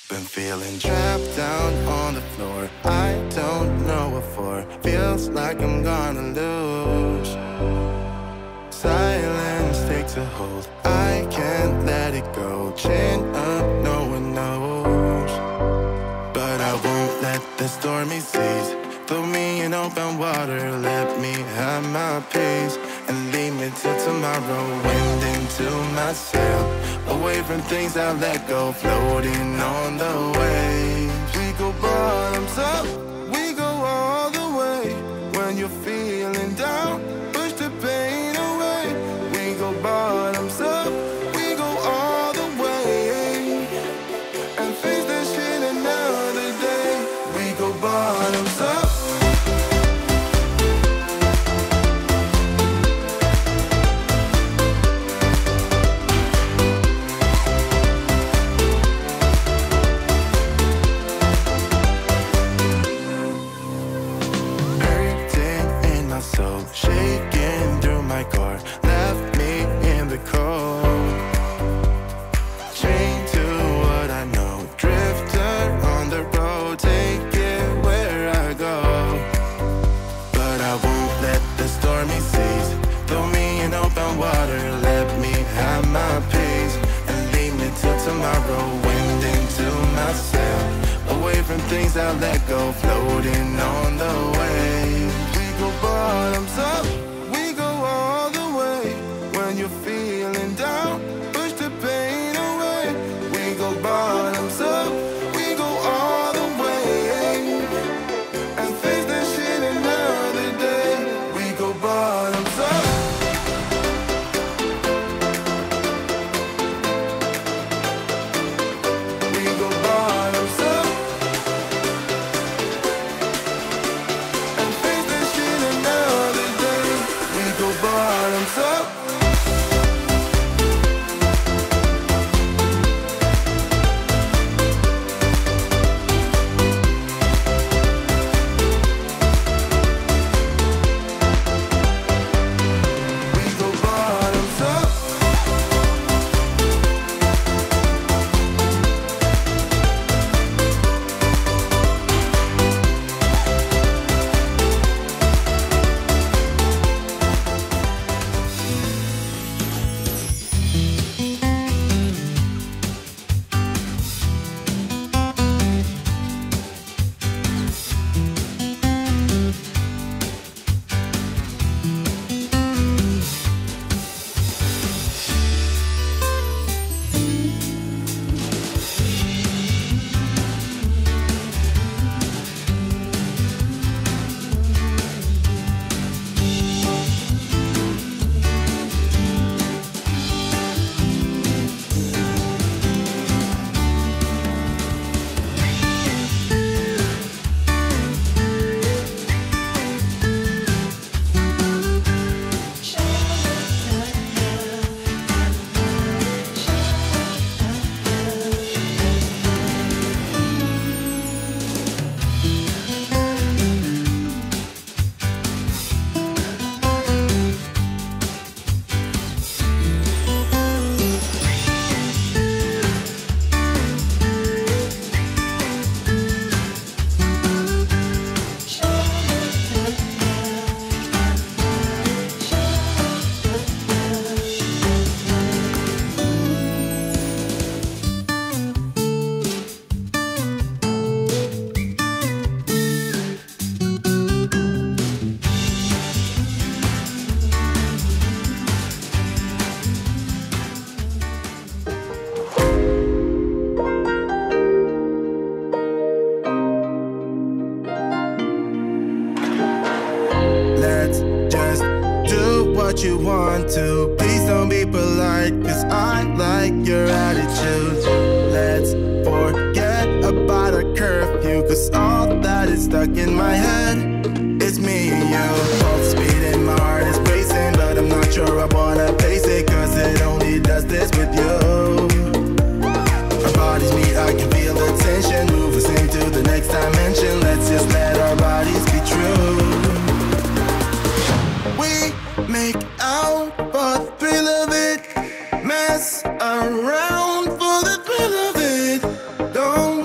Been feeling trapped down on the floor. I don't know what for. Feels like I'm gonna lose. Silence takes a hold. I can't let it go. Chain up, no one knows. But I won't let the stormy seas throw me in open water. Let me have my peace and leave me till tomorrow. Wind into my sail, away from things I let go. Floating on the waves. We go bottoms up, we go all the way. When you're feeling down, push the pain away. We go bottoms up, we go all the way. And face that shit another day. We go bottoms up. Shaking through my car, left me in the cold. Chained to what I know, drifter on the road, take it where I go. But I won't let the stormy seas throw me in open water. Let me have my peace and leave me till tomorrow. Wind into my sail, away from things I let go. Floating on the waves. We go bottoms up, we go all the way. When you're feeling down, push the pain away. We go bottoms up, we go all the way. And face that shit another day. We go bottoms up. We go bottoms up. And face that shit another day. We go bottoms up. We go bottoms up. Let's just do what you want to. Please don't be polite, cause I like your attitude. Let's forget about a curfew, cause all that is stuck in my head is me and you. Both speeding, my heart is racing, but I'm not sure I wanna face it, cause it only does this with you. Our bodies meet, I can feel the tension, move us into the next dimension. Let's just let our bodies be true. We make out for the thrill of it, mess around for the thrill of it. Don't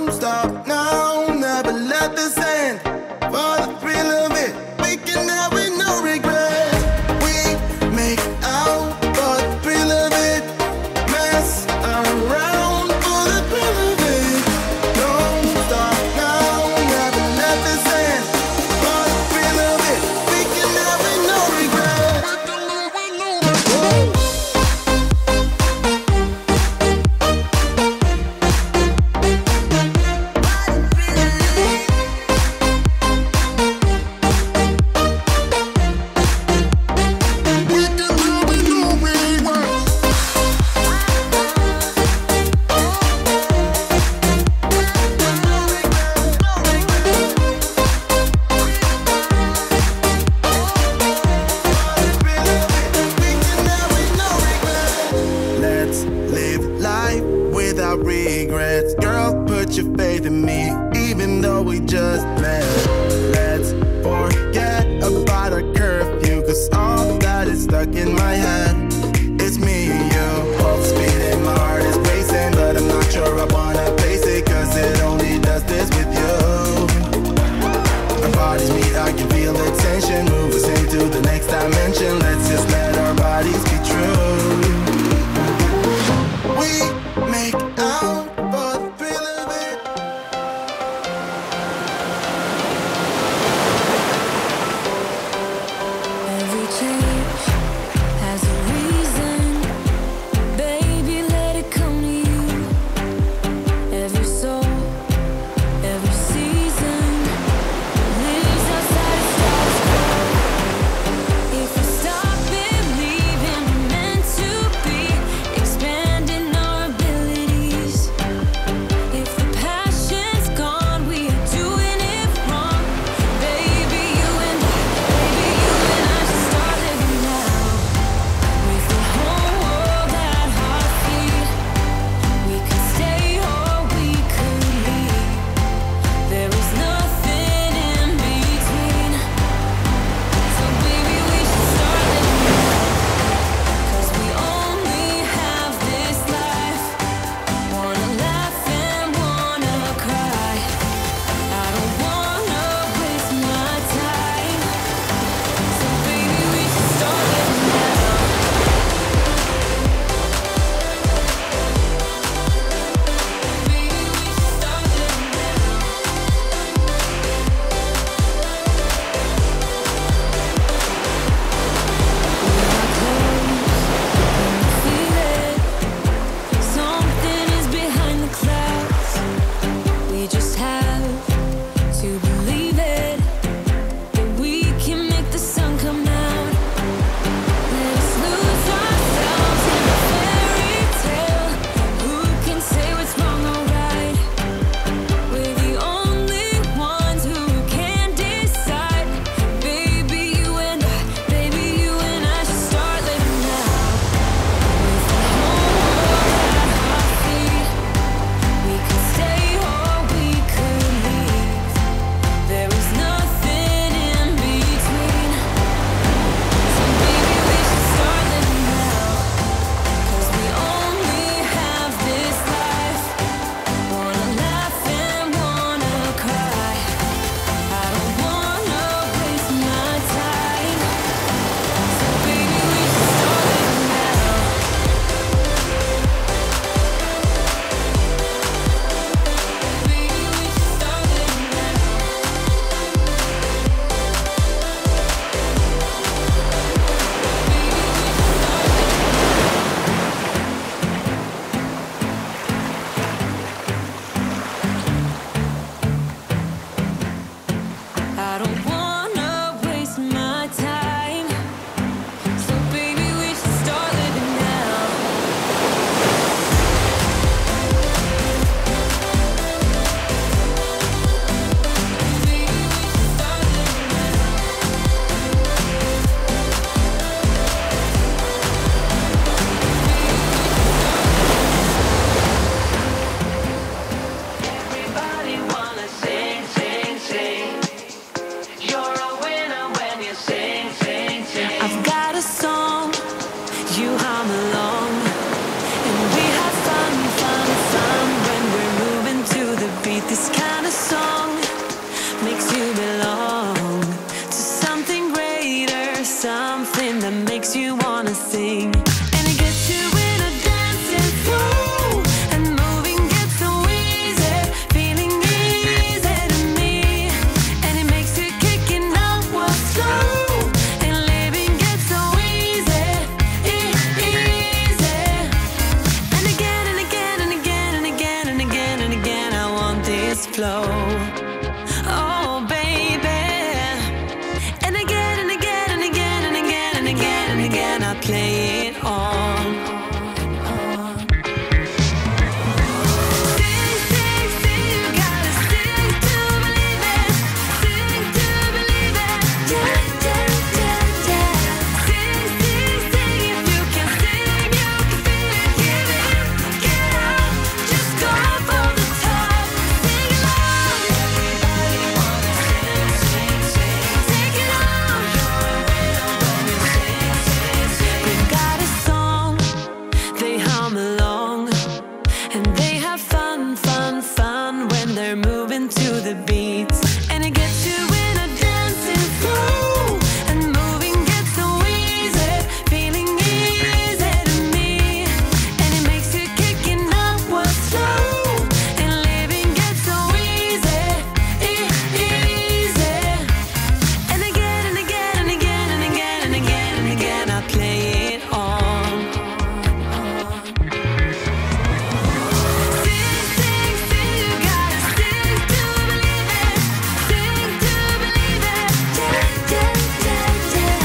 regrets. Girl, put your faith in me, even though we just met. Let's forget about our curfew, cause all that is stuck in my head. It's me and you, both speeding, my heart is racing, but I'm not sure I wanna face it, cause it only does this with you. Our bodies meet, I can feel the tension, move us into the next dimension. Let's just let our bodies be true. We make out for the thrill of it. Every change has a reason. Baby, let it come to you. Every soul, every season lives outside of status quo. If we stop believing we're meant to be, expanding our abilities. If the passion's gone, we are doing it wrong. Baby, you and I should start living now. With the whole world at our feet, we could stay or we could leave. There is nothing in between. So baby, we should start living now. Cause we only have this life. Wanna laugh and wanna cry. I don't wanna waste my time. So baby, we should start living now. Baby, we should start living now. Feel it. Something is behind the clouds. We just have to believe it. That we can make the sun come out. Let us lose ourselves in a fairy tale. Who can say what's wrong or right? We're the only ones who can decide. Baby, you and I should start living now. With the whole world at our feet, we could stay or we could leave. There is nothing in between. So baby, we should start living now. Cause we only have this life. Wanna laugh and wanna cry. I don't wanna waste my time. So baby, we should start living now. Baby, we should start living now. I don't wanna waste my time. So baby, we should start living now. Baby, we should start living now. Everybody wanna sing, sing, sing. You're a winner when you sing, sing, sing. I've got a song, you hum along, and we have fun, fun, fun when we're moving to the beat. This kind of song makes you belong to something greater, something that makes you wanna sing. And it gets you in a dancing flow, and moving gets so easy, feeling easy to me. And it makes you kicking out what's slow, and living gets so easy, easy. And again and again and again and again and again and again, I want this flow. Oh baby. And again and again and again and again and again and again, I play it on. Sing, sing, sing, you gotta sing to believe it. Sing to believe it. Yeah, yeah, yeah, yeah. Sing, sing, sing, if you can sing, you can feel it. Give it, get out, just go for have fun, fun, fun when they're moving to the beats. And it gets you in a dancing flow, and moving gets so easy, feeling easy to me. And it makes you kicking up what's slow, and living gets so easy, easy. And again and again and again and again and again and again I play it on. Sing, sing, sing, you gotta sing to believe it. Sing to believe it. Yeah, yeah, yeah, yeah.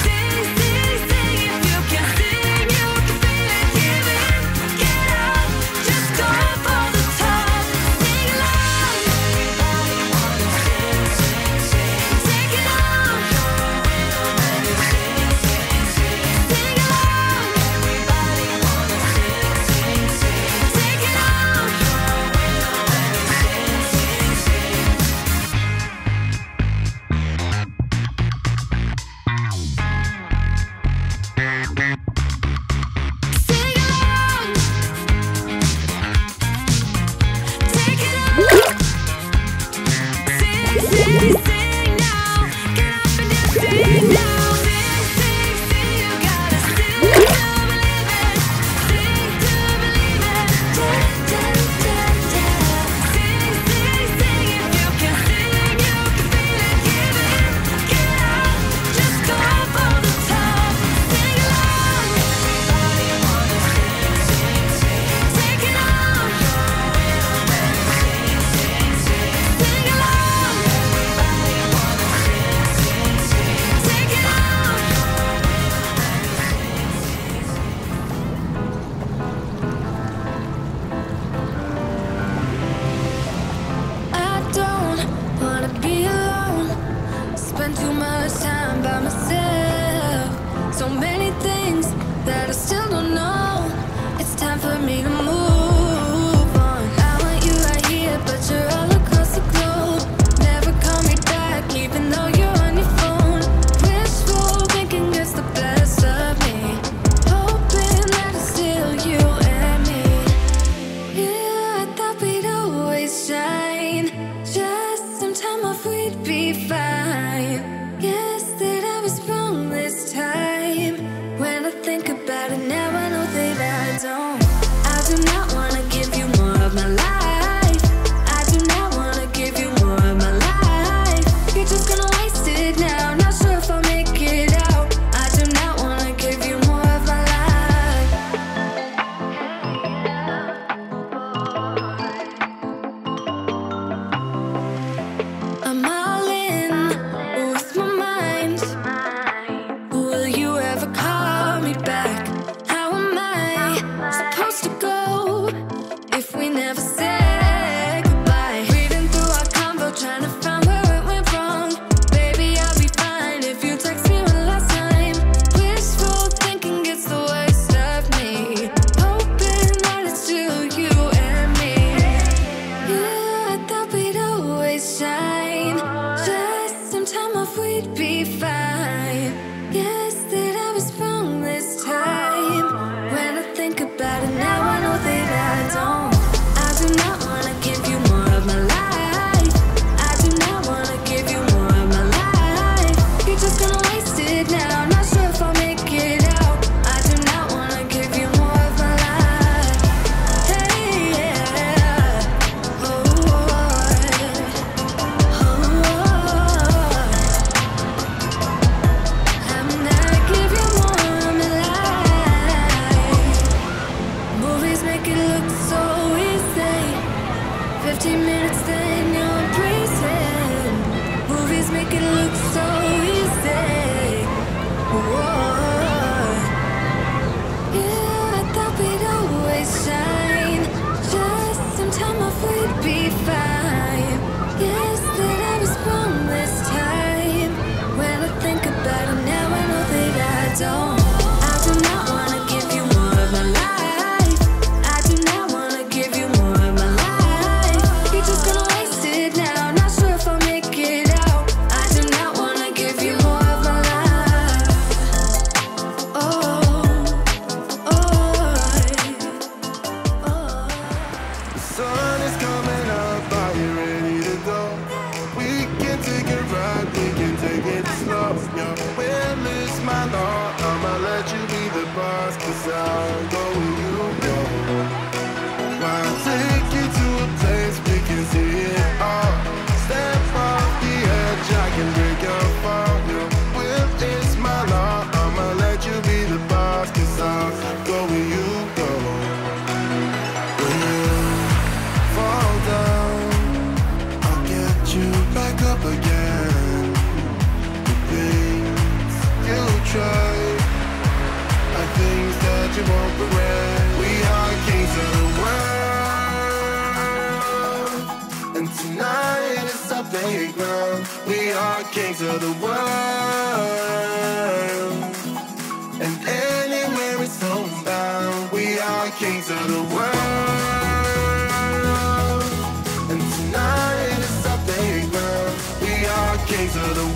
Sing, sing, sing, if you can sing, you can feel it. Give in, get up, just go for the top. Sing along. Everybody wanna sing, sing, sing. Take it on. Sing along. Everybody wanna sing, sing, sing. Take it on. Sing along. Take it on. Sing, sing, sing now. Get up and just sing now. Sing, sing, sing. You gotta sing to believe it. Sing to believe it. Yeah, yeah, yeah, yeah. Sing, sing, sing. If you can sing, you can feel it. Give in, get up, just go for the top. Sing along. Everybody wanna sing, sing, sing. Take it on. Sing along. Everybody wanna sing, sing, sing. Take it on. I don't wanna be alone. Spend too much time by myself. So many things that I still don't know. It's time for me to move on. I want you right here, but you're all across the globe. Never call me back, even though you're on your phone. Wishful thinking gets the best of me. Hoping that it's still you and me. Yeah, I thought we'd always shine. Just some time off, we'd be fine. Guess that I was wrong this time. When I think about it now, I know that I don't. I do not wanna give you more of my life. I do not wanna give you more of my life. You're just gonna waste it now. Not sure if I'll make it out. I do not wanna give you more of my life. I'm all in with my mind. Will you ever call me back? How am I supposed to go if we never say goodbye? Reading through our convo, trying to find where it went wrong. Baby, I'll be fine if you text me one last time. Wishful thinking gets the worst of me. Hoping that it's still you and me. Yeah, I thought we'd always shine. Just some time off, we'd be fine. Guess that I was wrong this time. When I think about it now, I know that I don't. I do not wanna give you more of my life. I do not wanna give you more of my life. You're just gonna waste it now. Not sure if I'll make it out. I do not wanna give you more of my life. Hey, yeah. Oh, I'm not give you more of my life. Movies make it look so easy. 15 minutes, then you're breathing. Movies make it look so easy. Whoa. Yeah, I thought we'd always shine. Just some time off, we'd be fine. Guess that I was wrong this time. When I think about it now, I know that I don't. I do not wanna give you more of my life. I do not wanna give you more of my life. You're just gonna waste it now. Not sure if I'll make it out. I do not wanna give you more of my life. Oh, oh, oh. playground. We are kings of the world. And anywhere it's homebound, we are kings of the world. And tonight it's our playground. We are kings of the